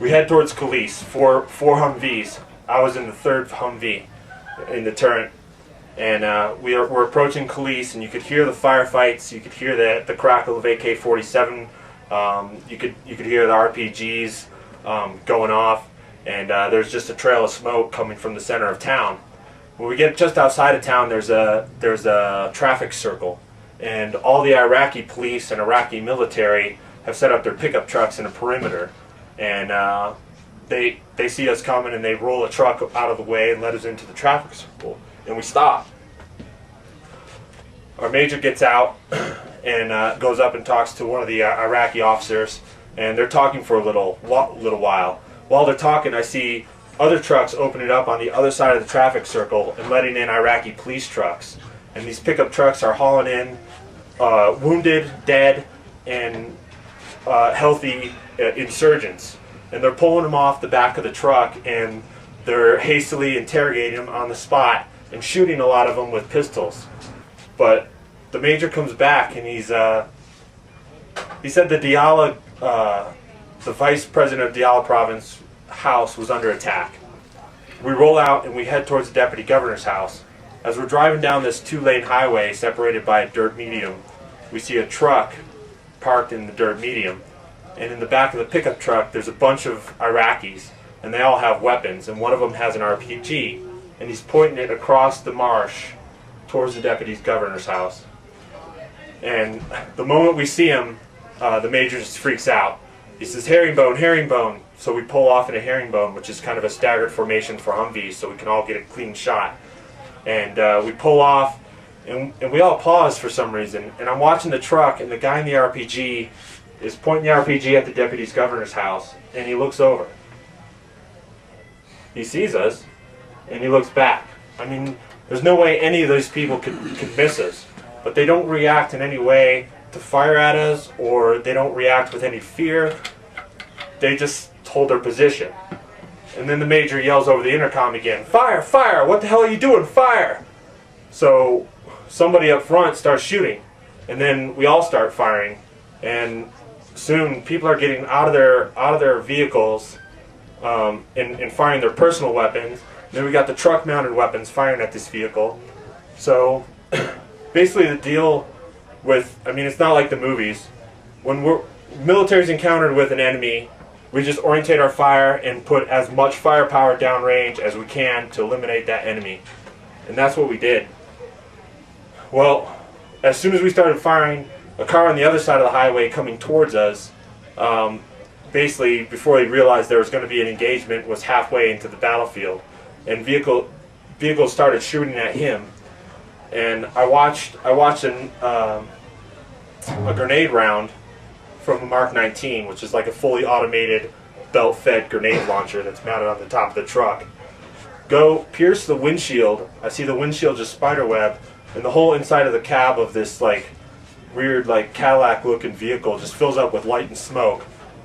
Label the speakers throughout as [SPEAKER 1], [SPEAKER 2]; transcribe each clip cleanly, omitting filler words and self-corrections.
[SPEAKER 1] We head towards Khalees, four Humvees. I was in the third Humvee in the turret. And we're approaching Khalees, and you could hear the firefights. You could hear the crackle of AK-47. You could hear the RPGs going off, and there's just a trail of smoke coming from the center of town. When we get just outside of town, there's a traffic circle, and all the Iraqi police and Iraqi military have set up their pickup trucks in a perimeter, and they see us coming, and they roll a truck out of the way and let us into the traffic circle. And we stop. Our major gets out and goes up and talks to one of the Iraqi officers, and they're talking for a little while. While they're talking, I see other trucks opening up on the other side of the traffic circle and letting in Iraqi police trucks. And these pickup trucks are hauling in wounded, dead, and healthy insurgents. And they're pulling them off the back of the truck, and they're hastily interrogating them on the spot and shooting a lot of them with pistols. But the major comes back, and he said the Dyala, the vice president of Dyala Province house was under attack. We roll out and we head towards the deputy governor's house. As we're driving down this 2-lane highway separated by a dirt median, we see a truck parked in the dirt median. And in the back of the pickup truck, there's a bunch of Iraqis, and they all have weapons, and one of them has an RPG. And he's pointing it across the marsh towards the deputy governor's house. And the moment we see him, the major just freaks out. He says, "Herringbone, herringbone." So we pull off in a herringbone, which is kind of a staggered formation for Humvees, so we can all get a clean shot. And we pull off, and we all pause for some reason. And I'm watching the truck, and the guy in the RPG is pointing the RPG at the deputy governor's house, and he looks over. He sees us, and he looks back. I mean, there's no way any of those people could miss us. But they don't react in any way to fire at us, or they don't react with any fear. They just hold their position. And then the major yells over the intercom again, "Fire, fire! What the hell are you doing? Fire!" So somebody up front starts shooting, and then we all start firing. And soon people are getting out of their vehicles and firing their personal weapons. And then we got the truck-mounted weapons firing at this vehicle. So basically the deal with, I mean, it's not like the movies. When military's encountered with an enemy, we just orientate our fire and put as much firepower downrange as we can to eliminate that enemy. And that's what we did. Well, as soon as we started firing, a car on the other side of the highway coming towards us, basically before he realized there was going to be an engagement, was halfway into the battlefield. And vehicles started shooting at him. And I watched a grenade round from a Mark 19, which is like a fully automated belt-fed grenade launcher that's mounted on the top of the truck, go pierce the windshield. I see the windshield just spiderweb, and the whole inside of the cab of this like weird like Cadillac-looking vehicle just fills up with light and smoke.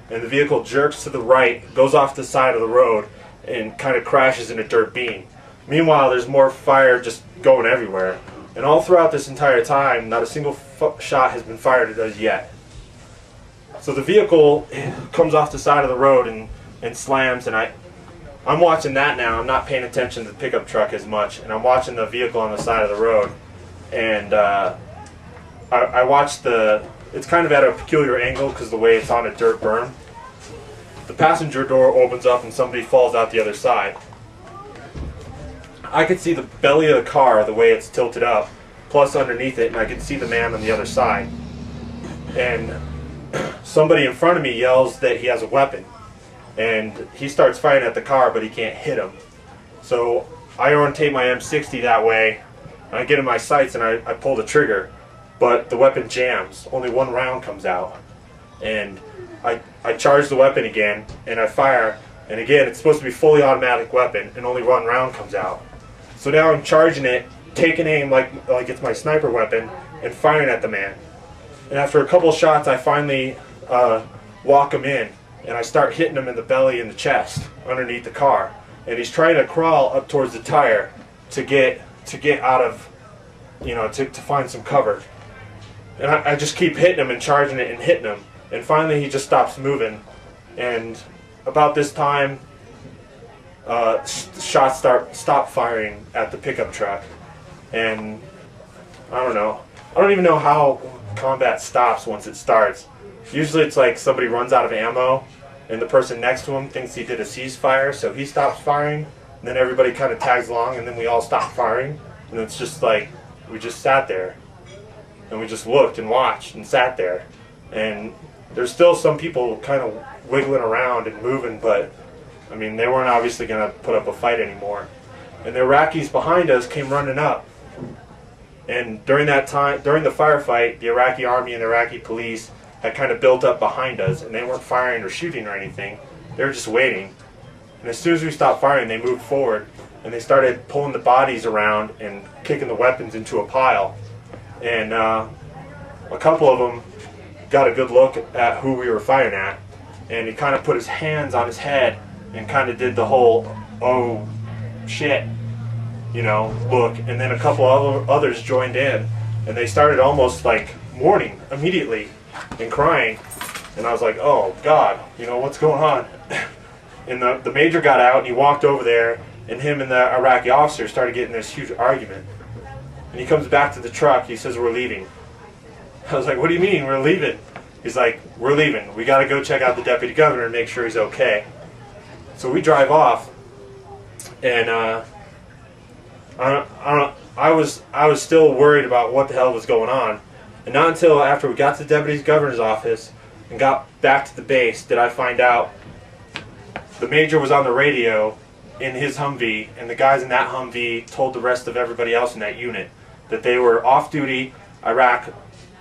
[SPEAKER 1] And the vehicle jerks to the right, goes off the side of the road, and kind of crashes in a dirt beam. Meanwhile, there's more fire just going everywhere. And all throughout this entire time, not a single shot has been fired at us yet. So the vehicle comes off the side of the road and slams, and I'm watching that now. I'm not paying attention to the pickup truck as much, and I'm watching the vehicle on the side of the road. And I watched it's kind of at a peculiar angle because the way it's on a dirt berm. The passenger door opens up and somebody falls out the other side. I could see the belly of the car the way it's tilted up, plus underneath it, and I could see the man on the other side. And somebody in front of me yells that he has a weapon, and he starts firing at the car, but he can't hit him. So I orientate my M60 that way, and I get in my sights and I pull the trigger, but the weapon jams. Only one round comes out. And I charge the weapon again, and I fire, and again, it's supposed to be a fully automatic weapon, and only one round comes out. So now I'm charging it, taking aim like it's my sniper weapon, and firing at the man. And after a couple shots, I finally walk him in, and I start hitting him in the belly and the chest underneath the car. And he's trying to crawl up towards the tire to get out of, to find some cover. And I just keep hitting him and charging it and hitting him. And finally he just stops moving. And about this time, shots stop firing at the pickup truck, and I don't know. I don't even know how combat stops once it starts. Usually it's like somebody runs out of ammo, and the person next to him thinks he did a ceasefire, so he stops firing, and then everybody kind of tags along, and then we all stop firing, and it's just like we just sat there, and we just looked and watched and sat there, and there's still some people kind of wiggling around and moving, but I mean, they weren't obviously going to put up a fight anymore. And the Iraqis behind us came running up. And during that time, during the firefight, the Iraqi army and the Iraqi police had kind of built up behind us, and they weren't firing or shooting or anything. They were just waiting. And as soon as we stopped firing, they moved forward, and they started pulling the bodies around and kicking the weapons into a pile. And a couple of them got a good look at who we were firing at, and he kind of put his hands on his head and kind of did the whole, oh shit, you know, look. And then a couple of others joined in, and they started almost like mourning immediately and crying. And I was like, oh God, you know, what's going on? And the major got out, and he walked over there, and him and the Iraqi officer started getting this huge argument. And he comes back to the truck, he says, we're leaving. I was like, what do you mean, we're leaving? He's like, we're leaving. We got to go check out the deputy governor and make sure he's okay. So we drive off, and I was still worried about what the hell was going on. And not until after we got to the deputy governor's office and got back to the base did I find out the major was on the radio in his Humvee, and the guys in that Humvee told the rest of everybody else in that unit that they were off-duty Iraq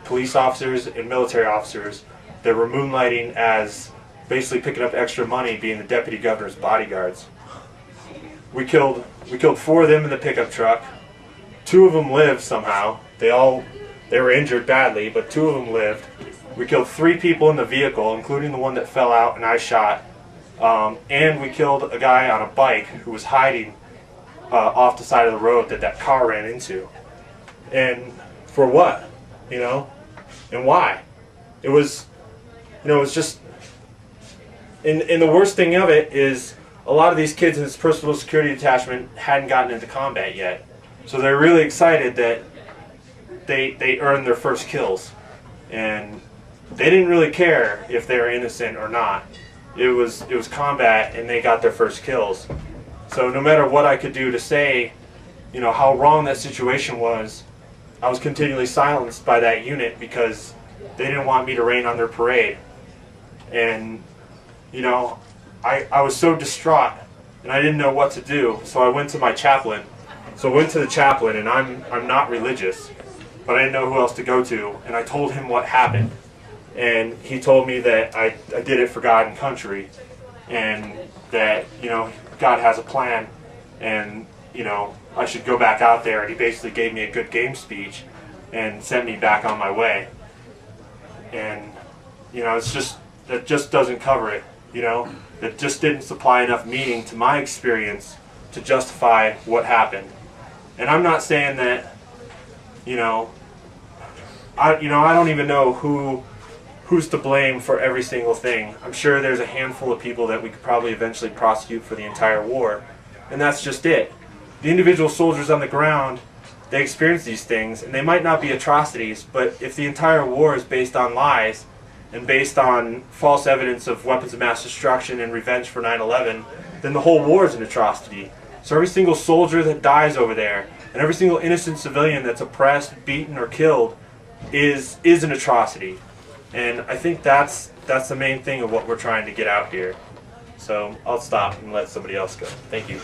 [SPEAKER 1] police officers and military officers that were moonlighting as basically picking up extra money being the deputy governor's bodyguards. We killed 4 of them in the pickup truck. 2 of them lived somehow. They were injured badly, but 2 of them lived. We killed 3 people in the vehicle, including the one that fell out and I shot. And we killed a guy on a bike who was hiding off the side of the road that car ran into. And for what? You know? And why? It was, you know, it was just, and the worst thing of it is a lot of these kids in this personal security detachment hadn't gotten into combat yet. So they're really excited that they earned their first kills. And they didn't really care if they were innocent or not. It was combat, and they got their first kills. So no matter what I could do to say, you know, how wrong that situation was, I was continually silenced by that unit because they didn't want me to rain on their parade. And, you know, I was so distraught, and I didn't know what to do, so I went to my chaplain. So I went to the chaplain, and I'm not religious, but I didn't know who else to go to, and I told him what happened. And he told me that I did it for God and country, and that, you know, God has a plan, and, you know, I should go back out there. And he basically gave me a good game speech and sent me back on my way. And, you know, it's just, that just doesn't cover it, you know. It just didn't supply enough meaning to my experience to justify what happened. And I'm not saying that, you know, I don't even know who's to blame for every single thing. I'm sure there's a handful of people that we could probably eventually prosecute for the entire war, and that's just it. The individual soldiers on the ground, they experience these things, and they might not be atrocities, but if the entire war is based on lies and based on false evidence of weapons of mass destruction and revenge for 9/11, then the whole war is an atrocity. So every single soldier that dies over there, and every single innocent civilian that's oppressed, beaten, or killed is an atrocity. And I think that's the main thing of what we're trying to get out here. So I'll stop and let somebody else go. Thank you.